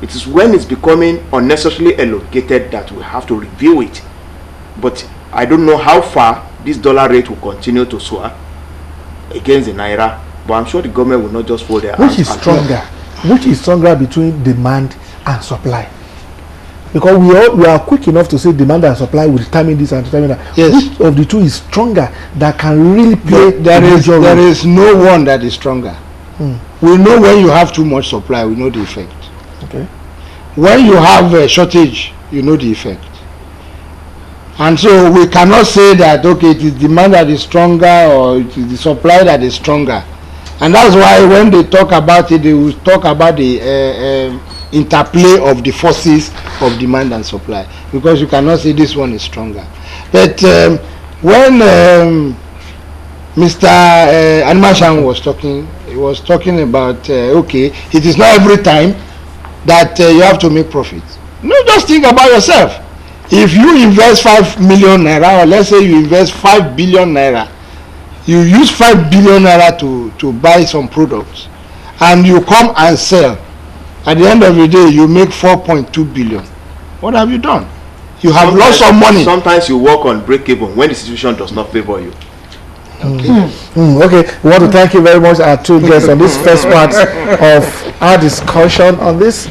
C: It is when it's becoming unnecessarily elongated that we have to review it. But I don't know how far this dollar rate will continue to soar against the naira, but I'm sure the government will not just fold their hands.
A: Which is stronger between demand and supply? Because we are quick enough to say demand and supply will determine this and determine that.
B: Yes.
A: Which of the two is stronger that can really play?
B: There is no one that is stronger. We know when you have too much supply, we know the effect.
A: Okay.
B: When you have a shortage, you know the effect. And so we cannot say that, okay, it is demand that is stronger or it is the supply that is stronger. And that's why when they talk about it, they will talk about the interplay of the forces of demand and supply, because you cannot say this one is stronger. But when Mr. Animashan was talking, he was talking about okay, it is not every time that you have to make profit. No, just think about yourself. If you invest 5 million naira, or let's say you invest 5 billion naira, you use 5 billion naira to buy some products, and you come and sell. At the end of the day, you make 4.2 billion. What have you done? You have lost some money.
C: Sometimes you work on break-even when the situation does not favor you.
A: Okay. Okay, we want to thank you very much, our two guests, on this first part of our discussion on this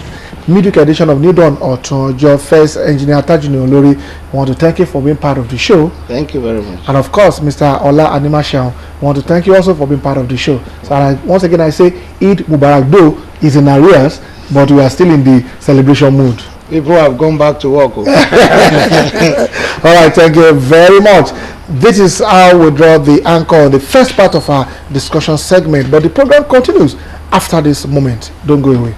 A: midweek edition of New Dawn Otojo. First, Engineer Tajudeen Olori, we want to thank you for being part of the show.
B: Thank you very much.
A: And of course, Mr. Ola Animashan, we want to thank you also for being part of the show. So once again, I say Eid Mubarak, though is in arrears, but we are still in the celebration mood.
B: People have gone back to work.
A: All right, thank you very much. This is how we draw the anchor on the first part of our discussion segment, but the program continues after this moment. Don't go away.